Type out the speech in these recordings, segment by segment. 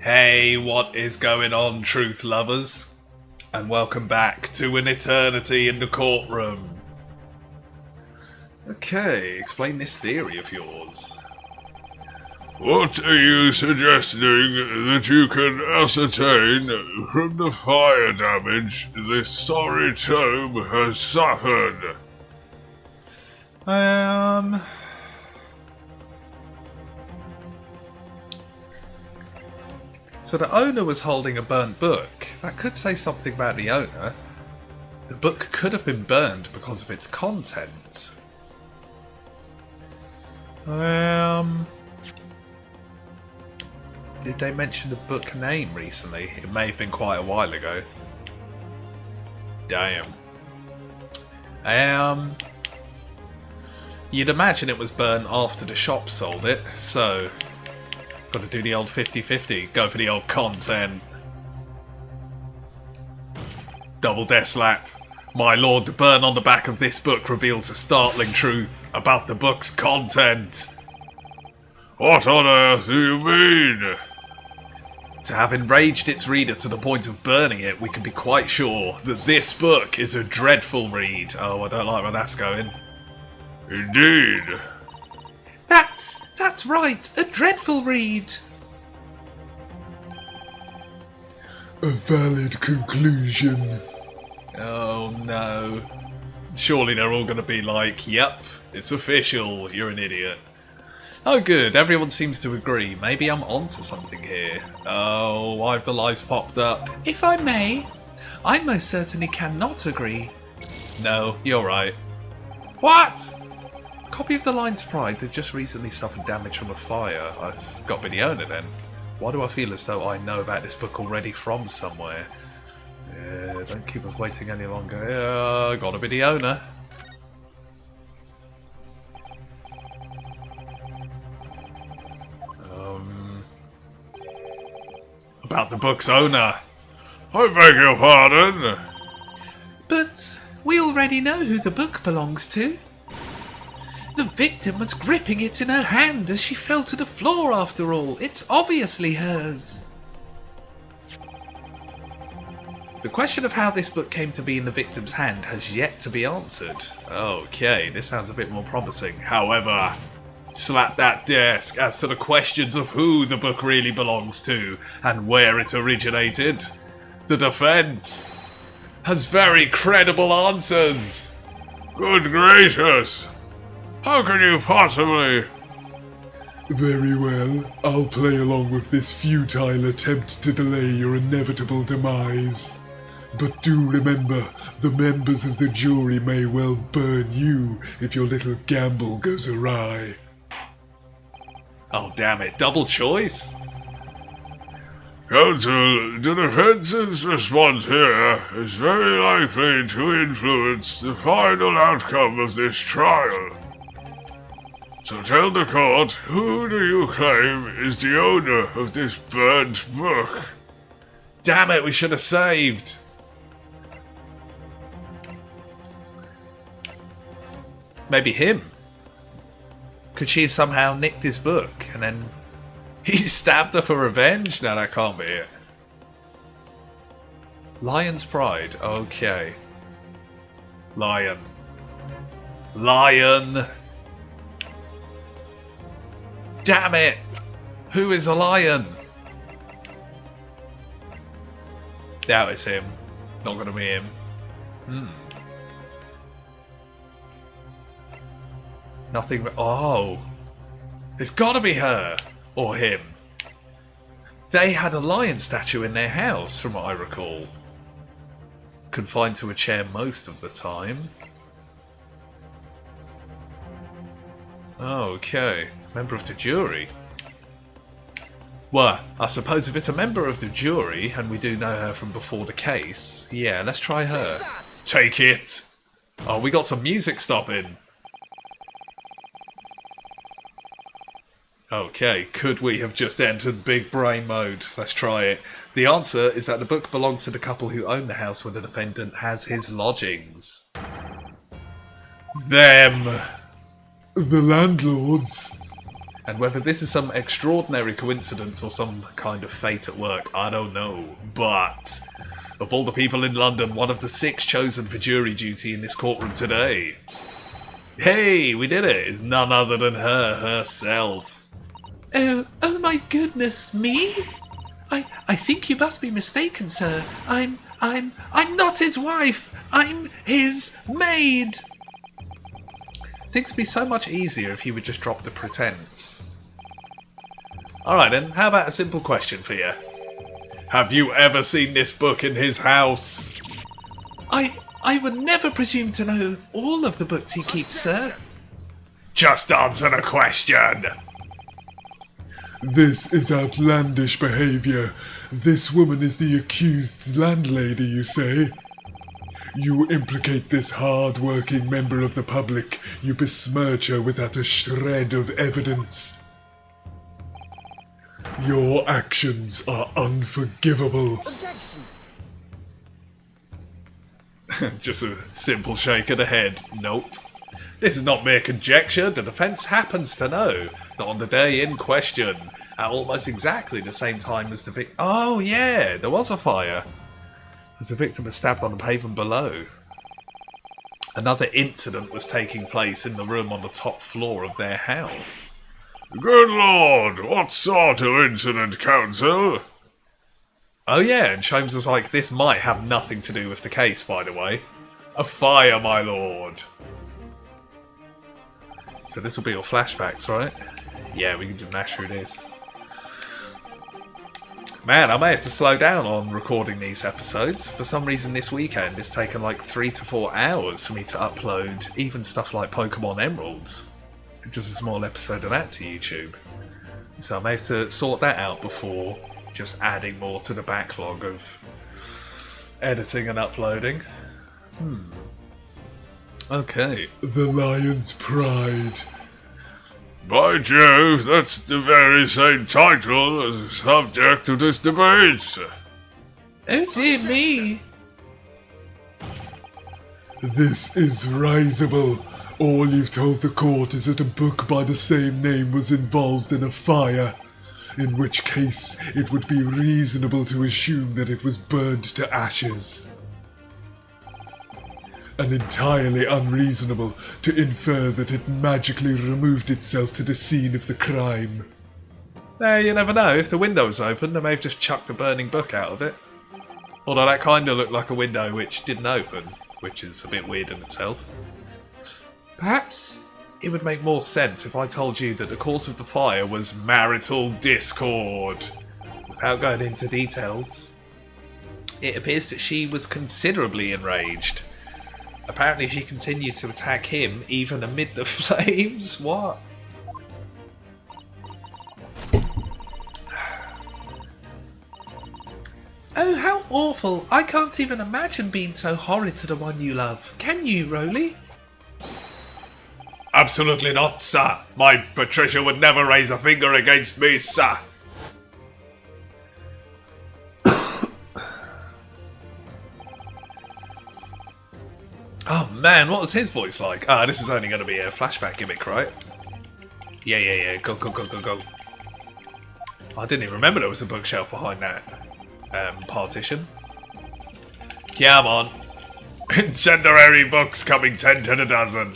Hey, what is going on, truth lovers? And welcome back to An Eternity in the Courtroom. Okay, explain this theory of yours. What are you suggesting that you can ascertain from the fire damage this sorry tomb has suffered? So the owner was holding a burnt book. That could say something about the owner. The book could have been burned because of its content. Did they mention the book name recently? It may have been quite a while ago. Damn. You'd imagine it was burnt after the shop sold it, so gotta do the old 50-50, go for the old content. Double death slap. My lord, the burn on the back of this book reveals a startling truth about the book's content. What on earth do you mean? To have enraged its reader to the point of burning it, we can be quite sure that this book is a dreadful read. Oh, I don't like where that's going. Indeed. That's right, a dreadful read. A valid conclusion. Oh no. Surely they're all going to be like, yep, it's official, you're an idiot. Oh good, everyone seems to agree. Maybe I'm onto something here. Oh, why have the lies popped up? If I may, I most certainly cannot agree. No, you're right. What? Copy of the Lion's Pride that just recently suffered damage from a fire. It's got to be the owner then. Why do I feel as though I know about this book already from somewhere? Yeah, don't keep us waiting any longer. Yeah, gotta be the owner. About the book's owner. I beg your pardon? But we already know who the book belongs to. The victim was gripping it in her hand as she fell to the floor after all. It's obviously hers. The question of how this book came to be in the victim's hand has yet to be answered. Okay, this sounds a bit more promising. However, slap that desk as to the questions of who the book really belongs to and where it originated. The defense has very credible answers. Good gracious! How can you possibly... Very well, I'll play along with this futile attempt to delay your inevitable demise. But do remember, the members of the jury may well burn you if your little gamble goes awry. Oh damn it, double choice? Counsel, the defence's response here is very likely to influence the final outcome of this trial. So tell the court, who do you claim is the owner of this burnt book? Damn it, we should have saved. Maybe him. Could she have somehow nicked his book and then he stabbed her for revenge? No, that can't be it. Lion's Pride. Okay. Lion. Lion. Damn it! Who is a lion? Doubt it's him. Not gonna be him. Nothing. Oh. It's gotta be her. Or him. They had a lion statue in their house, from what I recall. Confined to a chair most of the time. Okay. Member of the jury. Well, I suppose if it's a member of the jury, and we do know her from before the case, yeah, let's try her. Take it! Oh, we got some music stopping. Okay, could we have just entered big brain mode? Let's try it. The answer is that the book belongs to the couple who own the house where the defendant has his lodgings. Them! The landlords. And whether this is some extraordinary coincidence or some kind of fate at work, I don't know. But of all the people in London, one of the 6 chosen for jury duty in this courtroom today, hey, we did it, is none other than her herself. Oh my goodness, me? I think you must be mistaken, sir. I'm not his wife. I'm his maid. Things would be so much easier if he would just drop the pretense. Alright then, how about a simple question for you? Have you ever seen this book in his house? I would never presume to know all of the books he keeps, sir. Just answer the question! This is outlandish behavior. This woman is the accused's landlady, you say? You implicate this hard-working member of the public. You besmirch her without a shred of evidence. Your actions are unforgivable. Just a simple shake of the head. Nope. This is not mere conjecture. The defence happens to know that on the day in question, at almost exactly the same time as the victim... Oh yeah, there was a fire. As the victim was stabbed on the pavement below. Another incident was taking place in the room on the top floor of their house. Good lord, what sort of incident, counsel? Oh yeah, and Sholmes was like, this might have nothing to do with the case, by the way. A fire, my lord. So this will be your flashbacks, right? Yeah, we can just mash through this. Man, I may have to slow down on recording these episodes. For some reason this weekend it's taken like 3 to 4 hours for me to upload even stuff like Pokemon Emeralds. Just a small episode of that to YouTube. So I may have to sort that out before just adding more to the backlog of editing and uploading. Okay. The Lion's Pride. By Jove, that's the very same title as the subject of this debate. Oh dear me. This is risible. All you've told the court is that a book by the same name was involved in a fire, in which case it would be reasonable to assume that it was burned to ashes. And entirely unreasonable to infer that it magically removed itself to the scene of the crime. You never know. If the window was open, they may have just chucked a burning book out of it. Although that kind of looked like a window which didn't open, which is a bit weird in itself. Perhaps it would make more sense if I told you that the cause of the fire was marital discord. Without going into details, it appears that she was considerably enraged. Apparently she continued to attack him even amid the flames. What? Oh, how awful. I can't even imagine being so horrid to the one you love. Can you, Roly? Absolutely not, sir. My Patricia would never raise a finger against me, sir. Oh man, what was his voice like? Ah, this is only going to be a flashback gimmick, right? Yeah. Go. I didn't even remember there was a bookshelf behind that partition. Come on. Incendiary books coming 10 to the dozen.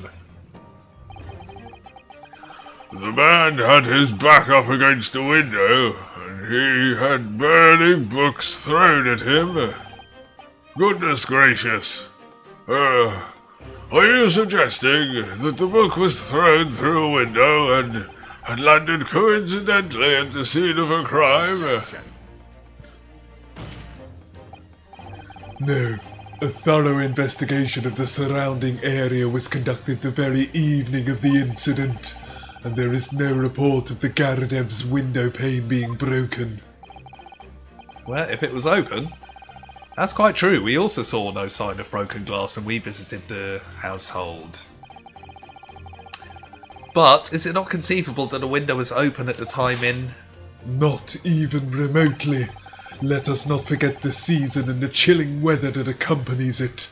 The man had his back up against the window, and he had burning books thrown at him. Goodness gracious. Are you suggesting that the book was thrown through a window and landed coincidentally at the scene of a crime? No. A thorough investigation of the surrounding area was conducted the very evening of the incident, and there is no report of the Garadev's window pane being broken. Well, if it was open, that's quite true. We also saw no sign of broken glass when we visited the household. But is it not conceivable that a window was open at the time in... Not even remotely. Let us not forget the season and the chilling weather that accompanies it.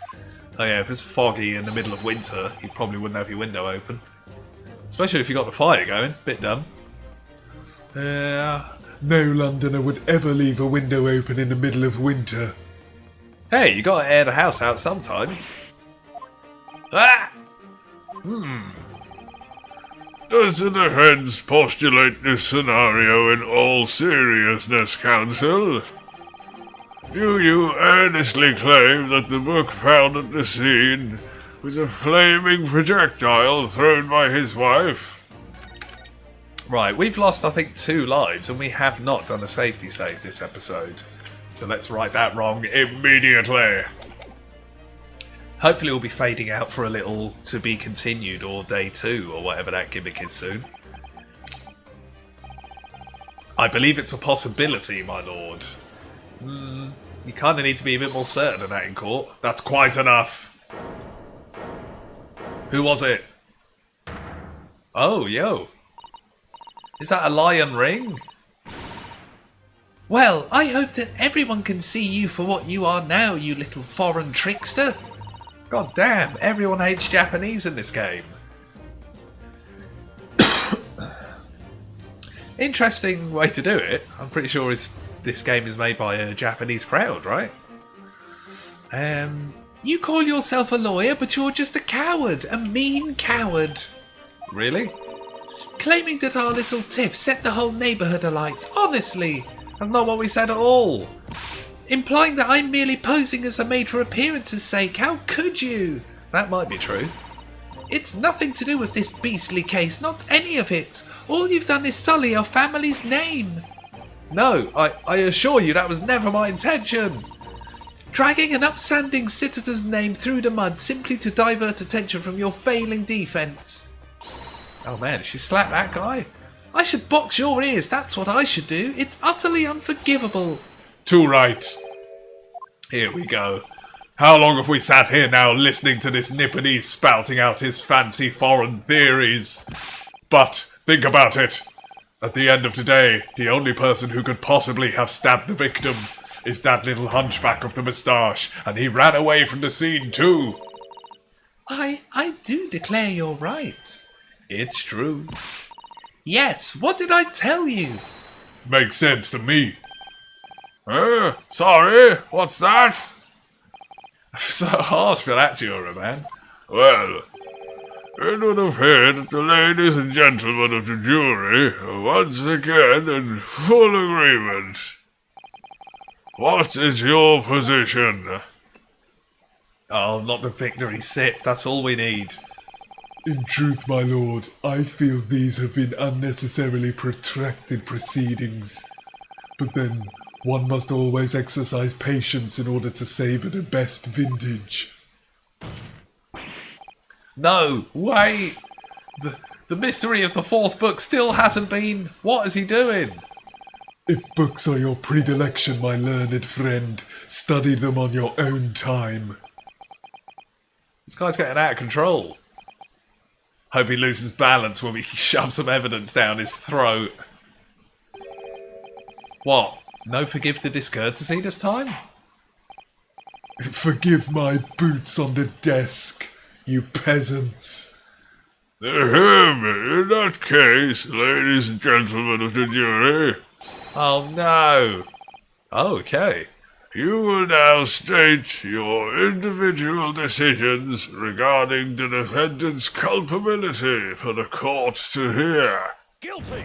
Oh yeah, if it's foggy in the middle of winter, you probably wouldn't have your window open. Especially if you got the fire going. Bit dumb. No Londoner would ever leave a window open in the middle of winter. Hey, you gotta air the house out sometimes. Ah! Does the defense postulate this scenario in all seriousness, counsel? Do you earnestly claim that the book found at the scene was a flaming projectile thrown by his wife? Right, we've lost, I think, 2 lives, and we have not done a safety save this episode. So let's right that wrong immediately. Hopefully we'll be fading out for a little to be continued, or day 2, or whatever that gimmick is soon. I believe it's a possibility, my lord. You kind of need to be a bit more certain of that in court. That's quite enough. Who was it? Oh, yo. Is that a lion ring? Well, I hope that everyone can see you for what you are now, you little foreign trickster. God damn, everyone hates Japanese in this game. Interesting way to do it. I'm pretty sure this game is made by a Japanese crowd, right? You call yourself a lawyer, but you're just a coward, a mean coward. Really? Claiming that our little tiff set the whole neighbourhood alight, honestly. That's not what we said at all. Implying that I'm merely posing as a maid for appearance's sake, how could you? That might be true. It's nothing to do with this beastly case, not any of it. All you've done is sully our family's name. No, I assure you that was never my intention. Dragging an upstanding citizen's name through the mud simply to divert attention from your failing defence. Oh man, she slapped that guy? I should box your ears, that's what I should do. It's utterly unforgivable. Too right. Here we go. How long have we sat here now listening to this Nipponese spouting out his fancy foreign theories? But think about it. At the end of today, the only person who could possibly have stabbed the victim is that little hunchback of the moustache, and he ran away from the scene too. I do declare you're right. It's true. Yes, what did I tell you? Makes sense to me. Sorry, what's that? So harsh for that juror, man. Well, it would appear that the ladies and gentlemen of the jury are once again in full agreement. What is your position? Oh, not the victory sip. That's all we need. In truth, my lord, I feel these have been unnecessarily protracted proceedings. But then, one must always exercise patience in order to savour the best vintage. No, wait. The mystery of the 4th book still hasn't been... What is he doing? If books are your predilection, my learned friend, study them on your own time. This guy's getting out of control. Hope he loses balance when we shove some evidence down his throat. What? No forgive the discourtesy this time? Forgive my boots on the desk, you peasants. In that case, ladies and gentlemen of the jury, Oh no. Oh, okay. you will now state your individual decisions regarding the defendant's culpability for the court to hear. Guilty!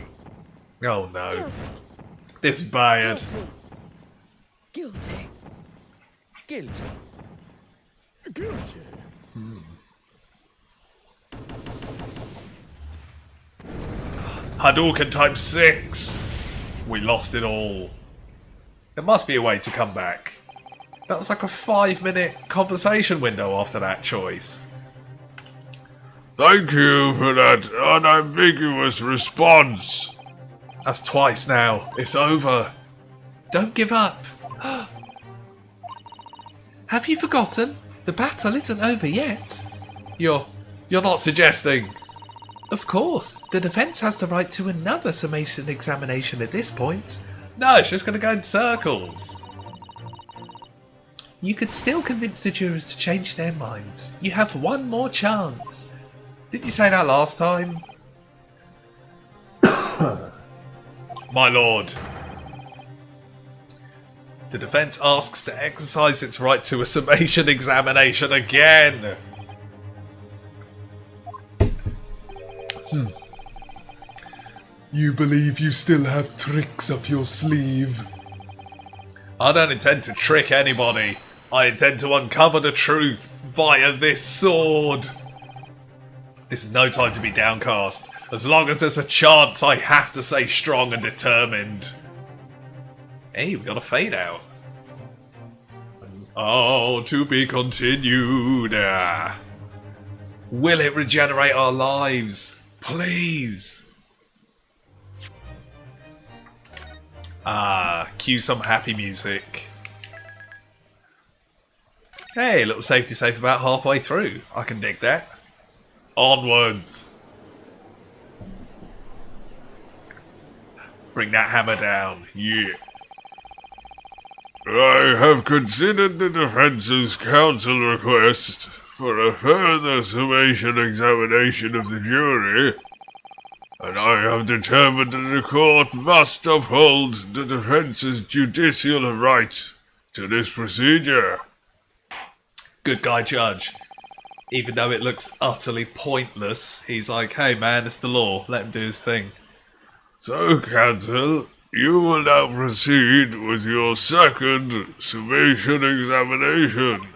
Oh no. Guilty! This is bad. Guilty! Guilty! Guilty! Hadouken times 6. We lost it all. There must be a way to come back. That was like a 5-minute conversation window after that choice. Thank you for that unambiguous response. That's twice now. It's over. Don't give up. Have you forgotten? The battle isn't over yet. You're not suggesting... Of course, the defence has the right to another summation examination at this point. No, it's just going to go in circles. You could still convince the jurors to change their minds. You have one more chance. Didn't you say that last time? My lord. The defense asks to exercise its right to a summation examination again. You believe you still have tricks up your sleeve? I don't intend to trick anybody. I intend to uncover the truth via this sword. This is no time to be downcast. As long as there's a chance, I have to stay strong and determined. Hey, we got a fade out. Oh, to be continued. Will it regenerate our lives? Please. Cue some happy music. Hey, little safety safe about halfway through. I can dig that. Onwards. Bring that hammer down. Yeah. I have considered the defence's counsel request for a further summation examination of the jury, and I have determined that the court must uphold the defence's judicial right to this procedure. Good guy, Judge. Even though it looks utterly pointless, he's like, hey man, it's the law. Let him do his thing. So, counsel, you will now proceed with your second summation examination.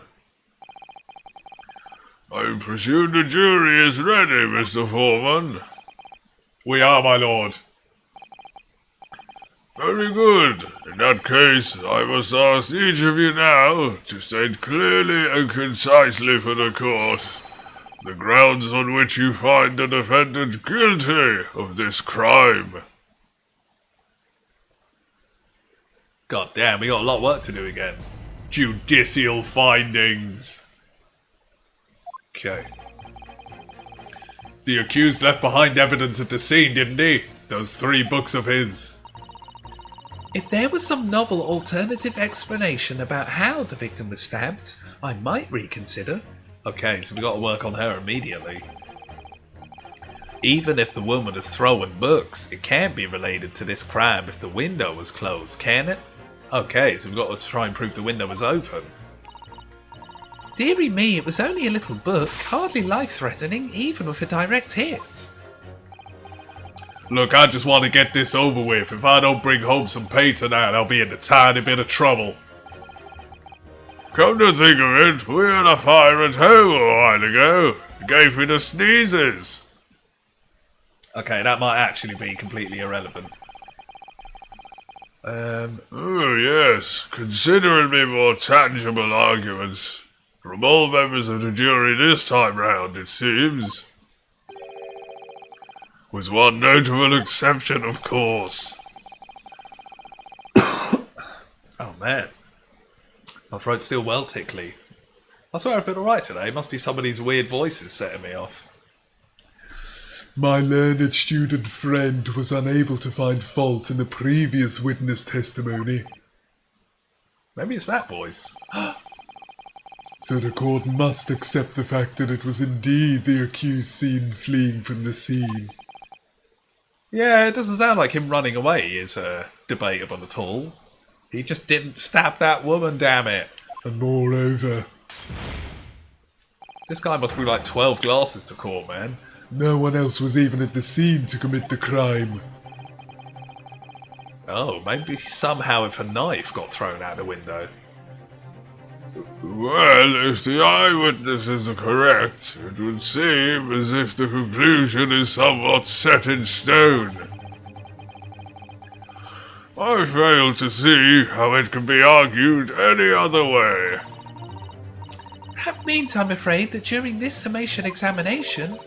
I presume the jury is ready, Mr. Foreman. We are, my lord. Very good. In that case, I must ask each of you now to state clearly and concisely for the court the grounds on which you find the defendant guilty of this crime. God damn, we got a lot of work to do again. Judicial findings. Okay. The accused left behind evidence at the scene, didn't he? Those 3 books of his. If there was some novel alternative explanation about how the victim was stabbed, I might reconsider. Okay, so we got to work on her immediately. Even if the woman is throwing books, it can't be related to this crime if the window was closed, can it? Okay, so we've got to try and prove the window was open. Dearie me, it was only a little book, hardly life-threatening, even with a direct hit. Look, I just want to get this over with. If I don't bring home some pay tonight, I'll be in a tiny bit of trouble. Come to think of it, we had a fire at home a while ago. It gave me the sneezes. Okay, that might actually be completely irrelevant. Oh yes, considering me more tangible arguments from all members of the jury this time round, it seems. With one notable exception, of course. Oh man. My throat's still well tickly. I swear I've been alright today. Must be some of these weird voices setting me off. My learned student friend was unable to find fault in the previous witness testimony, Maybe it's that voice. so the court must accept the fact that it was indeed the accused seen fleeing from the scene. Yeah, it doesn't sound like him running away is debatable at all. He just didn't stab that woman, damn it. And moreover, This guy must bring like 12 glasses to court, man. no one else was even at the scene to commit the crime. Oh, maybe somehow if a knife got thrown out the window. Well, if the eyewitnesses are correct, it would seem as if the conclusion is somewhat set in stone. I fail to see how it can be argued any other way. That means, I'm afraid, that during this summation examination,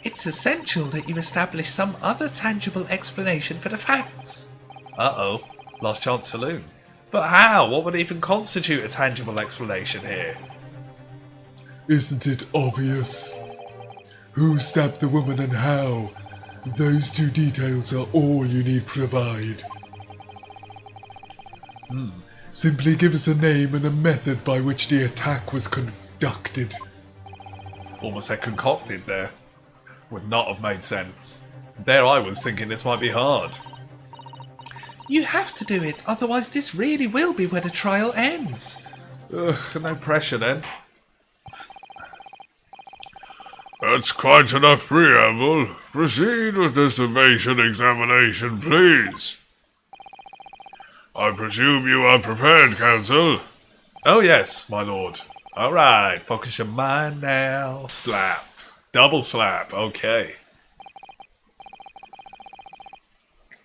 it's essential that you establish some other tangible explanation for the facts. Uh-oh. Last chance saloon. But how? What would even constitute a tangible explanation here? Isn't it obvious? Who stabbed the woman and how? Those 2 details are all you need provide. Simply give us a name and a method by which the attack was conducted. Almost said concocted there. Would not have made sense. There I was thinking this might be hard. You have to do it, otherwise this really will be where the trial ends. Ugh, no pressure then. That's quite enough preamble. Proceed with the summation examination, please. I presume you are prepared, Counsel. Oh yes, my lord. Alright, focus your mind now. Slap. Double slap, okay.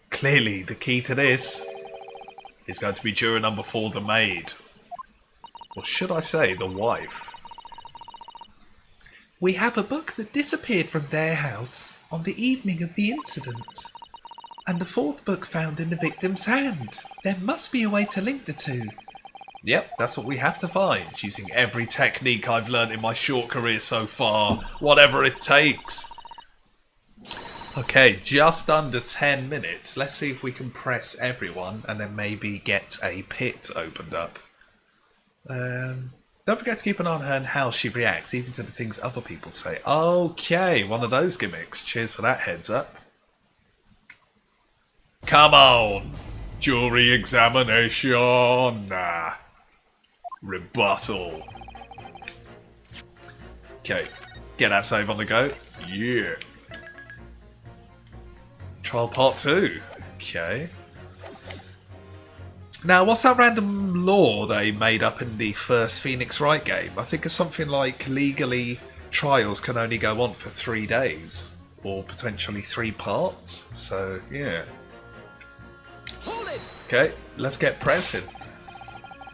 Clearly, the key to this is going to be juror number 4, the maid. Or should I say, the wife? We have a book that disappeared from their house on the evening of the incident. And a fourth book found in the victim's hand. There must be a way to link the two. Yep, that's what we have to find, using every technique I've learnt in my short career so far, whatever it takes. Okay, just under 10 minutes. Let's see if we can press everyone and then maybe get a pit opened up. Don't forget to keep an eye on her and how she reacts, even to the things other people say. Okay, one of those gimmicks. Cheers for that heads up. Come on! Jury examination! Rebuttal. Okay, get that save on the go. Yeah. Trial part 2. Okay. Now, what's that random law they made up in the first Phoenix Wright game? I think it's something like legally trials can only go on for 3 days. Or potentially 3 parts. So, yeah. Okay, let's get pressing.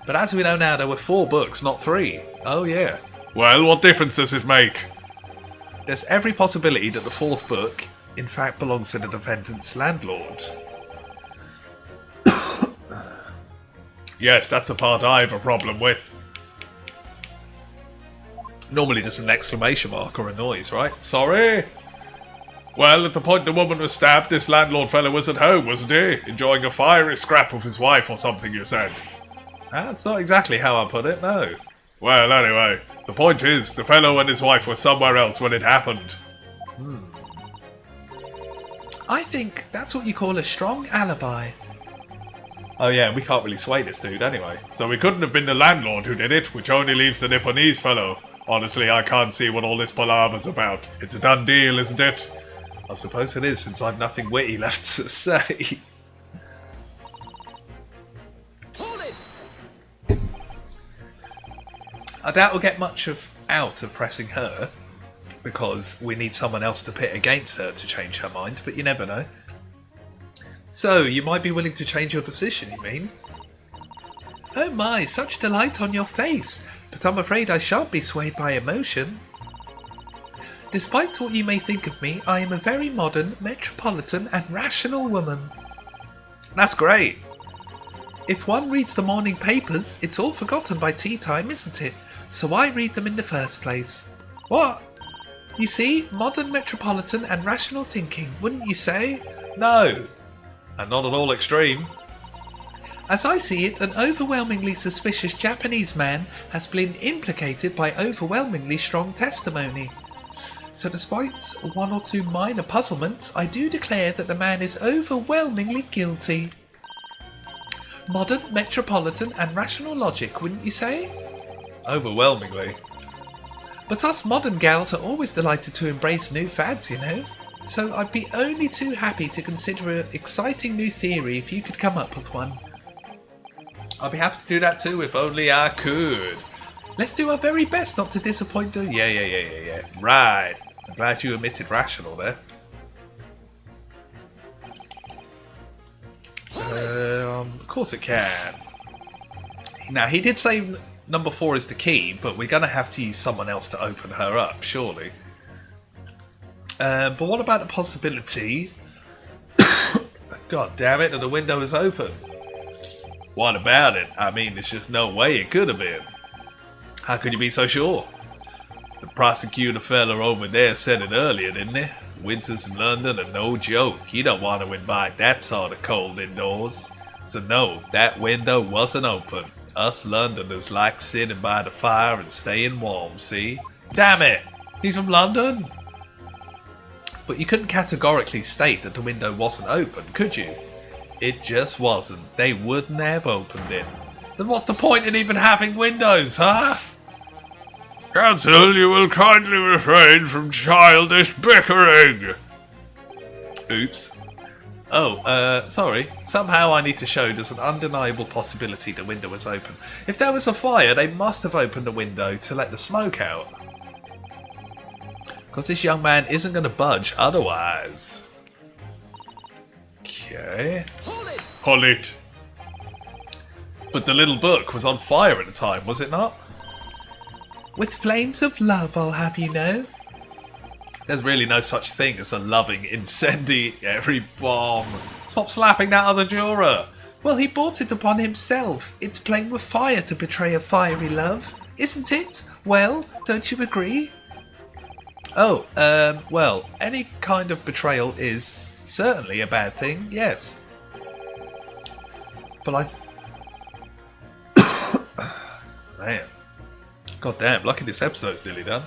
But as we know now, there were 4 books, not 3. Oh, yeah. Well, what difference does it make? There's every possibility that the 4th book, in fact, belongs to the defendant's landlord. Yes, that's a part I have a problem with. Normally just an exclamation mark or a noise, right? Sorry? Well, at the point the woman was stabbed, this landlord fellow was at home, wasn't he? Enjoying a fiery scrap with his wife or something, you said. That's not exactly how I put it, no. Well, anyway, the point is, the fellow and his wife were somewhere else when it happened. I think that's what you call a strong alibi. Oh yeah, we can't really sway this dude anyway. So it couldn't have been the landlord who did it, which only leaves the Nipponese fellow. Honestly, I can't see what all this palaver's about. It's a done deal, isn't it? I suppose it is, since I've nothing witty left to say. I doubt we'll get much out of pressing her, because we need someone else to pit against her to change her mind, but you never know. So, you might be willing to change your decision, you mean? Oh my, such delight on your face, but I'm afraid I shan't be swayed by emotion. Despite what you may think of me, I am a very modern, metropolitan and rational woman. That's great. If one reads the morning papers, it's all forgotten by tea time, isn't it? So I read them in the first place. What? You see, modern, metropolitan and rational thinking, wouldn't you say? No. And not at all extreme. As I see it, an overwhelmingly suspicious Japanese man has been implicated by overwhelmingly strong testimony. So despite 1 or 2 minor puzzlements, I do declare that the man is overwhelmingly guilty. Modern, metropolitan and rational logic, wouldn't you say? Overwhelmingly. But us modern gals are always delighted to embrace new fads, you know. So I'd be only too happy to consider an exciting new theory if you could come up with one. I'd be happy to do that too if only I could. Let's do our very best not to disappoint the... Yeah. Right. I'm glad you omitted rational there. Of course it can. Now, he did say number 4 is the key, but we're going to have to use someone else to open her up, surely. But what about the possibility... God damn it, that the window is open? What about it? I mean, there's just no way it could have been. How could you be so sure? The prosecutor fella over there said it earlier, didn't he? Winters in London are no joke. You don't want to invite that sort of cold indoors. So no, that window wasn't open. Us Londoners like sitting by the fire and staying warm, see? Damn it! He's from London? But you couldn't categorically state that the window wasn't open, could you? It just wasn't. They wouldn't have opened it. Then what's the point in even having windows, huh? Council, you will kindly refrain from childish bickering. Oops. Oh, sorry. Somehow I need to show there's an undeniable possibility the window was open. If there was a fire, they must have opened the window to let the smoke out. Because this young man isn't going to budge otherwise. Okay. Hold it. But the little book was on fire at the time, was it not? With flames of love, I'll have you know. There's really no such thing as a loving incendiary bomb. Stop slapping that other juror. Well, he brought it upon himself. It's playing with fire to betray a fiery love, isn't it? Well, don't you agree? Oh, well, any kind of betrayal is certainly a bad thing, yes. But Man. God damn, lucky this episode's nearly done.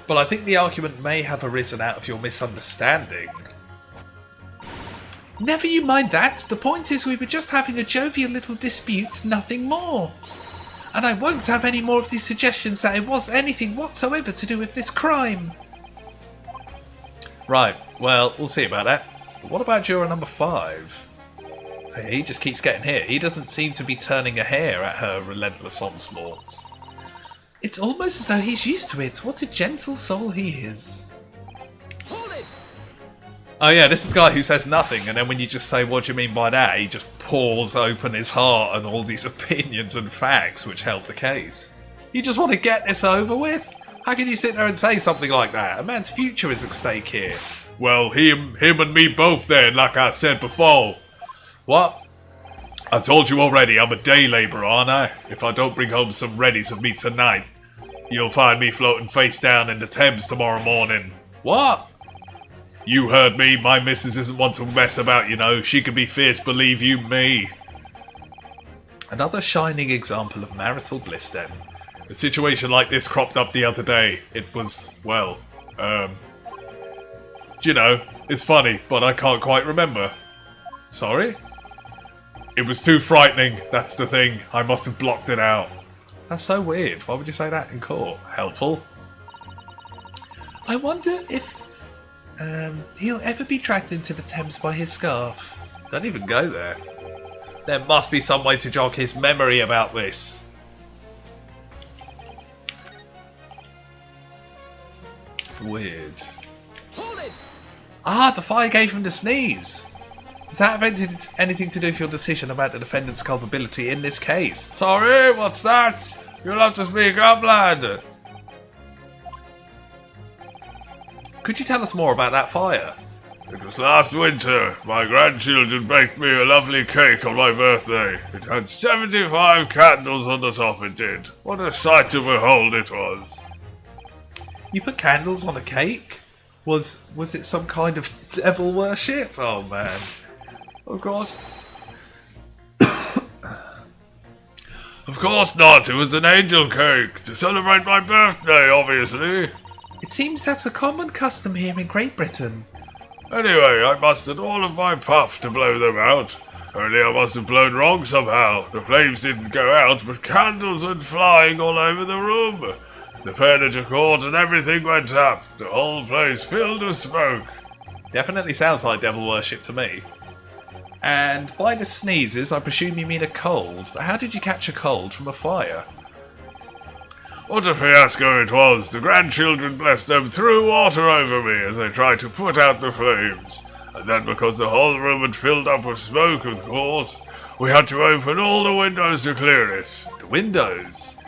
But I think the argument may have arisen out of your misunderstanding. Never you mind that. The point is we were just having a jovial little dispute, nothing more. And I won't have any more of these suggestions that it was anything whatsoever to do with this crime. Right, well, we'll see about that. But what about juror number 5? He just keeps getting hit. He doesn't seem to be turning a hair at her relentless onslaughts. It's almost as though he's used to it. What a gentle soul he is. Oh yeah, this is the guy who says nothing, and then when you just say, what do you mean by that, he just pours open his heart and all these opinions and facts which help the case. You just want to get this over with? How can you sit there and say something like that? A man's future is at stake here. Well, him and me both then, like I said before. What? I told you already, I'm a day labourer, aren't I? If I don't bring home some readies of me tonight, you'll find me floating face down in the Thames tomorrow morning. What? You heard me, my missus isn't one to mess about, you know. She can be fierce, believe you me. Another shining example of marital bliss then. A situation like this cropped up the other day. It was, well, you know, it's funny, but I can't quite remember. Sorry? It was too frightening, that's the thing. I must have blocked it out. That's so weird. Why would you say that in court? Helpful? I wonder if he'll ever be dragged into the Thames by his scarf. Don't even go there. There must be some way to jog his memory about this. Weird. Ah, the fire gave him the sneeze. Does that have anything to do with your decision about the defendant's culpability in this case? Sorry, what's that? You'll have to speak up, lad. Could you tell us more about that fire? It was last winter. My grandchildren baked me a lovely cake on my birthday. It had 75 candles on the top, it did. What a sight to behold it was. You put candles on a cake? Was it some kind of devil worship? Oh man. Of course. Of course not. It was an angel cake. To celebrate my birthday, obviously. It seems that's a common custom here in Great Britain. Anyway, I mustered all of my puff to blow them out. Only I must have blown wrong somehow. The flames didn't go out, but candles went flying all over the room. The furniture caught and everything went up. The whole place filled with smoke. Definitely sounds like devil worship to me. And by the sneezes, I presume you mean a cold, but how did you catch a cold from a fire? What a fiasco it was. The grandchildren, bless them, threw water over me as they tried to put out the flames. And then because the whole room had filled up with smoke, of course, we had to open all the windows to clear it. The windows?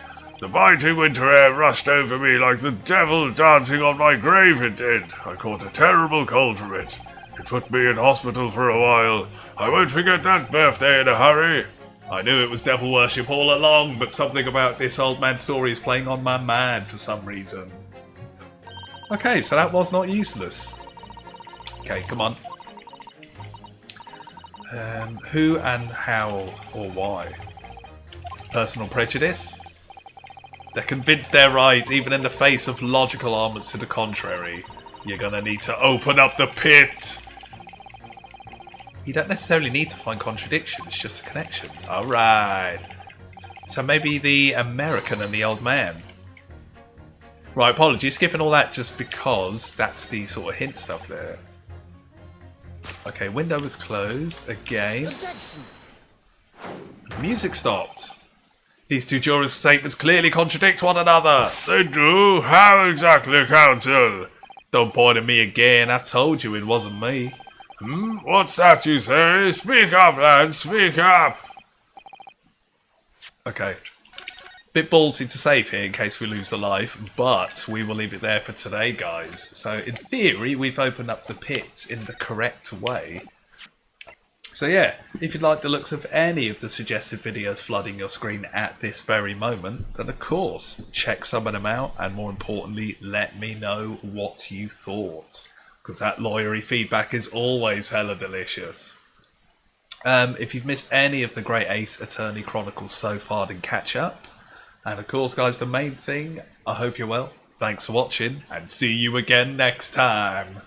The biting winter air rushed over me like the devil dancing on my grave, it did. I caught a terrible cold from it. It put me in hospital for a while. I won't forget that birthday in a hurry. I knew it was devil worship all along, but something about this old man's story is playing on my mind for some reason. Okay, so that was not useless. Okay, come on. Who and how or why? Personal prejudice? They're convinced they're right, even in the face of logical arguments to the contrary. You're gonna need to open up the pit. You don't necessarily need to find contradiction, it's just a connection. Alright. So maybe the American and the old man. Right, apologies, skipping all that just because that's the sort of hint stuff there. Okay, window was closed against. Music stopped. These two jurors' statements clearly contradict one another. They do? How exactly, Counsel? Don't point at me again, I told you it wasn't me. What's that you say? Speak up, lad, speak up! Okay. Bit ballsy to save here in case we lose the life, but we will leave it there for today, guys. So in theory, we've opened up the pit in the correct way. So yeah, if you like the looks of any of the suggested videos flooding your screen at this very moment, then of course, check some of them out, and more importantly, let me know what you thought. Because that lawyery feedback is always hella delicious. If you've missed any of the Great Ace Attorney Chronicles so far, then catch up. And of course, guys, the main thing, I hope you're well. Thanks for watching, and see you again next time.